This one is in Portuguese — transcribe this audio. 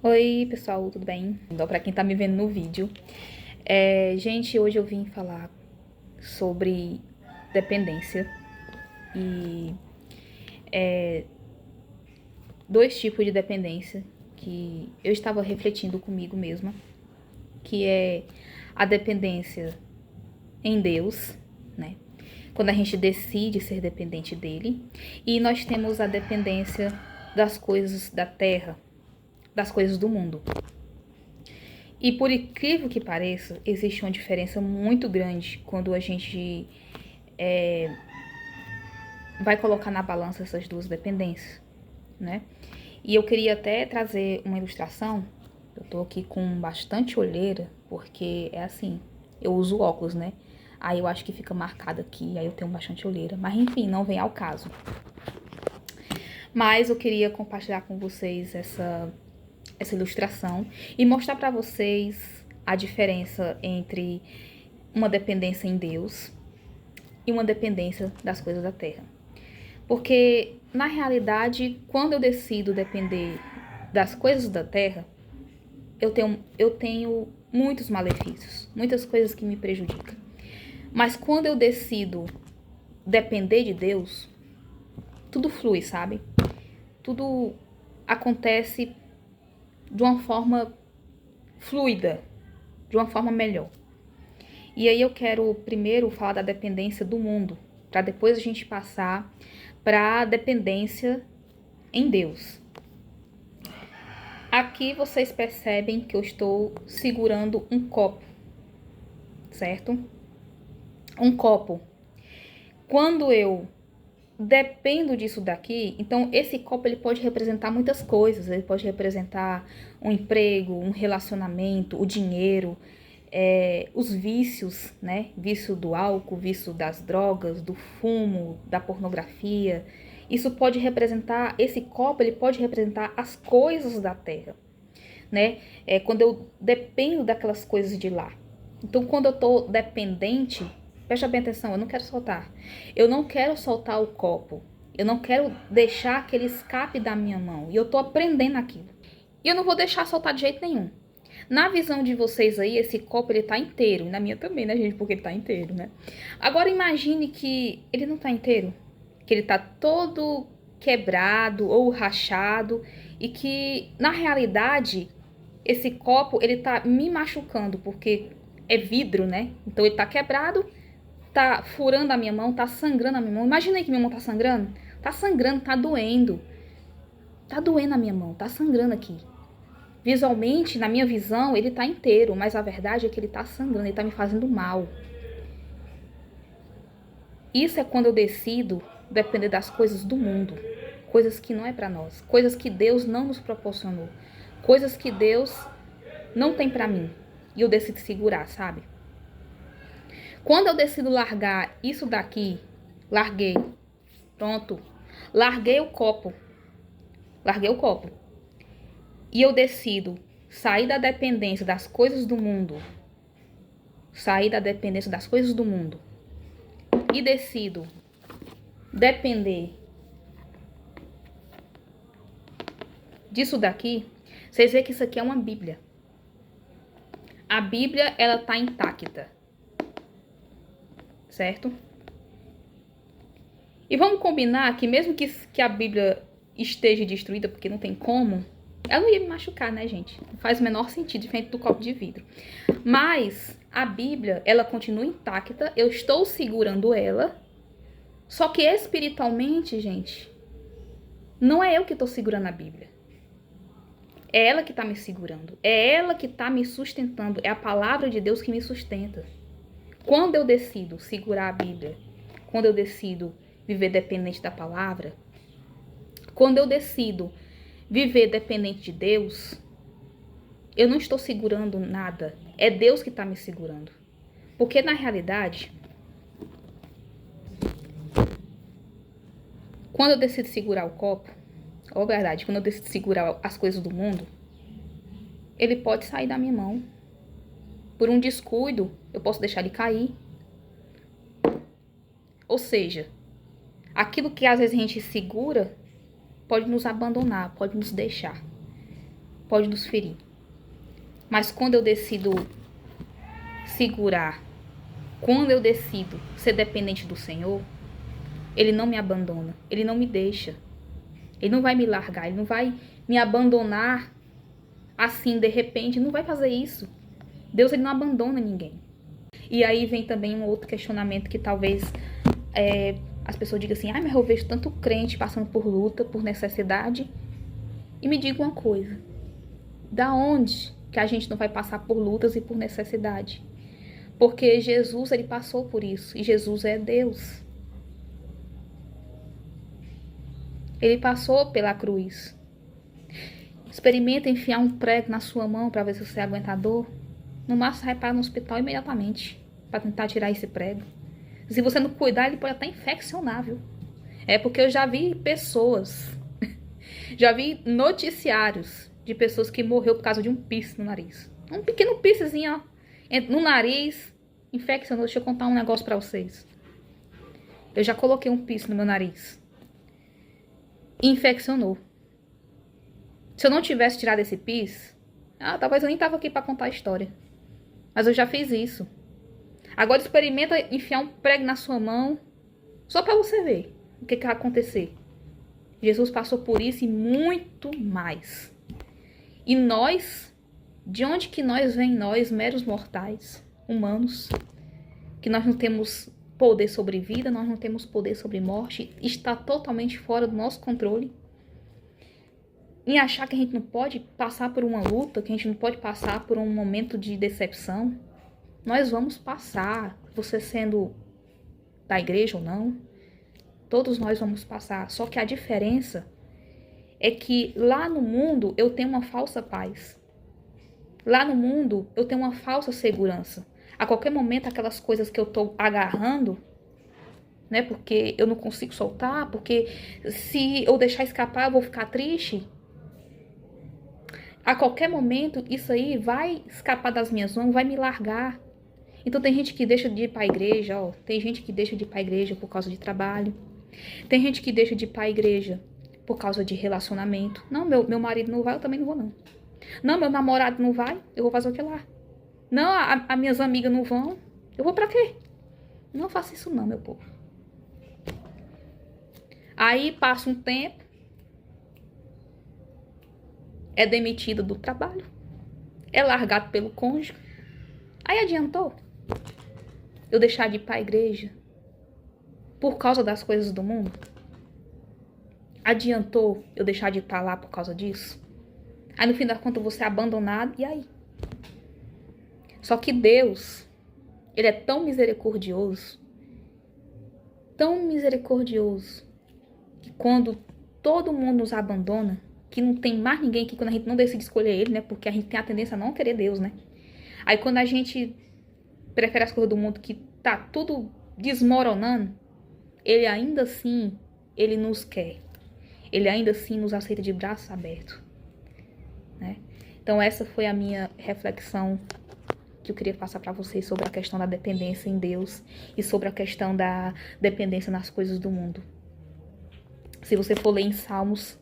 Oi, pessoal, tudo bem? Então, para quem tá me vendo no vídeo, gente, hoje eu vim falar sobre dependência e dois tipos de dependência que eu estava refletindo comigo mesma, que é a dependência em Deus, né? Quando a gente decide ser dependente dele, e nós temos a dependência das coisas da terra, das coisas do mundo. E por incrível que pareça, existe uma diferença muito grande quando a gente vai colocar na balança essas duas dependências, né? E eu queria até trazer uma ilustração. Eu tô aqui com bastante olheira, porque é assim, eu uso óculos, né? Aí eu acho que fica marcado aqui, aí eu tenho bastante olheira. Mas enfim, não vem ao caso. Mas eu queria compartilhar com vocês essa ilustração e mostrar para vocês a diferença entre uma dependência em Deus e uma dependência das coisas da terra. Porque, na realidade, quando eu decido depender das coisas da terra, eu tenho muitos malefícios, muitas coisas que me prejudicam. Mas quando eu decido depender de Deus, tudo flui, sabe? Tudo acontece de uma forma fluida, de uma forma melhor. E aí eu quero primeiro falar da dependência do mundo, para depois a gente passar para a dependência em Deus. Aqui vocês percebem que eu estou segurando um copo, certo? Um copo. Quando eu dependo disso daqui, então esse copo ele pode representar muitas coisas. Ele pode representar um emprego, um relacionamento, o dinheiro, os vícios, né? Vício do álcool, vício das drogas, do fumo, da pornografia. Isso pode representar, esse copo ele pode representar as coisas da terra, né? Quando eu dependo daquelas coisas de lá. Então, quando eu tô dependente, presta bem atenção, eu não quero soltar. Eu não quero soltar o copo. Eu não quero deixar que ele escape da minha mão. E eu tô aprendendo aquilo. E eu não vou deixar soltar de jeito nenhum. Na visão de vocês aí, esse copo ele tá inteiro. E na minha também, né, gente? Porque ele tá inteiro, né? Agora imagine que ele não tá inteiro. Que ele tá todo quebrado ou rachado. E que, na realidade, esse copo, ele tá me machucando. Porque é vidro, né? Então ele tá quebrado, tá furando a minha mão, tá sangrando a minha mão. Imagina aí que minha mão tá sangrando. Tá sangrando, tá doendo. Tá doendo a minha mão, tá sangrando aqui. Visualmente, na minha visão, ele tá inteiro, mas a verdade é que ele tá sangrando, ele tá me fazendo mal. Isso é quando eu decido depender das coisas do mundo, coisas que não é para nós, coisas que Deus não nos proporcionou, coisas que Deus não tem para mim. E eu decido segurar, sabe? Quando eu decido largar isso daqui, larguei. Pronto. Larguei o copo. Larguei o copo. E eu decido sair da dependência das coisas do mundo. Sair da dependência das coisas do mundo. E decido depender disso daqui. Vocês veem que isso aqui é uma Bíblia. A Bíblia, ela tá intacta. Certo? E vamos combinar que mesmo que a Bíblia esteja destruída, porque não tem como, ela não ia me machucar, né, gente? Não faz o menor sentido diferente do copo de vidro. Mas a Bíblia, ela continua intacta, eu estou segurando ela, só que espiritualmente, gente, não é eu que estou segurando a Bíblia. É ela que está me segurando, é ela que está me sustentando, é a palavra de Deus que me sustenta. Quando eu decido segurar a Bíblia, quando eu decido viver dependente da palavra, quando eu decido viver dependente de Deus, eu não estou segurando nada. É Deus que está me segurando. Porque na realidade, quando eu decido segurar o copo, ou verdade, quando eu decido segurar as coisas do mundo, ele pode sair da minha mão. Por um descuido, eu posso deixar ele cair. Ou seja, aquilo que às vezes a gente segura pode nos abandonar, pode nos deixar. pode nos ferir. Mas quando eu decido segurar, quando eu decido ser dependente do Senhor, Ele não me abandona, Ele não me deixa. Ele não vai me largar, Ele não vai me abandonar assim de repente, não vai fazer isso. Deus, Ele não abandona ninguém. E aí vem também um outro questionamento que talvez as pessoas digam assim, mas eu vejo tanto crente passando por luta, por necessidade. E me diga uma coisa, da onde que a gente não vai passar por lutas e por necessidade? Porque Jesus, Ele passou por isso, e Jesus é Deus. Ele passou pela cruz. Experimenta enfiar um prego na sua mão para ver se você aguenta a dor. No máximo, vai parar no hospital imediatamente para tentar tirar esse prego. Se você não cuidar, ele pode até infeccionar, viu? É porque eu já vi pessoas, já vi noticiários de pessoas que morreu por causa de um piercing no nariz. Um pequeno piercingzinho, ó, no nariz, infeccionou. Deixa eu contar um negócio para vocês. Eu já coloquei um piercing no meu nariz. Infeccionou. Se eu não tivesse tirado esse piercing, talvez eu nem tava aqui para contar a história. Mas eu já fiz isso. Agora experimenta enfiar um prego na sua mão, só para você ver o que vai acontecer. Jesus passou por isso e muito mais. E nós, de onde que nós vem nós, meros mortais, humanos, que nós não temos poder sobre vida, nós não temos poder sobre morte, está totalmente fora do nosso controle. Em achar que a gente não pode passar por uma luta, que a gente não pode passar por um momento de decepção. Nós vamos passar, você sendo da igreja ou não, todos nós vamos passar. Só que a diferença é que lá no mundo eu tenho uma falsa paz. Lá no mundo eu tenho uma falsa segurança. A qualquer momento aquelas coisas que eu tô agarrando, né, porque eu não consigo soltar, porque se eu deixar escapar eu vou ficar triste. A qualquer momento, isso aí vai escapar das minhas mãos, vai me largar. Então tem gente que deixa de ir para a igreja, ó. Tem gente que deixa de ir para a igreja por causa de trabalho. Tem gente que deixa de ir para a igreja por causa de relacionamento. Não, meu marido não vai, eu também não vou não. Não, meu namorado não vai, eu vou fazer o que lá? Não, as minhas amigas não vão, eu vou para quê? Não faça isso não, meu povo. Aí passa um tempo, é demitido do trabalho, é largado pelo cônjuge. Aí adiantou eu deixar de ir para a igreja por causa das coisas do mundo? Adiantou eu deixar de estar lá por causa disso? Aí no fim das contas você é abandonado, e aí? Só que Deus, Ele é tão misericordioso, que quando todo mundo nos abandona, que não tem mais ninguém aqui, quando a gente não decide escolher Ele, né? Porque a gente tem a tendência a não querer Deus, né? Aí quando a gente prefere as coisas do mundo, que tá tudo desmoronando, Ele ainda assim, Ele nos quer. Ele ainda assim nos aceita de braços abertos, né? Então essa foi a minha reflexão que eu queria passar para vocês sobre a questão da dependência em Deus e sobre a questão da dependência nas coisas do mundo. Se você for ler em Salmos,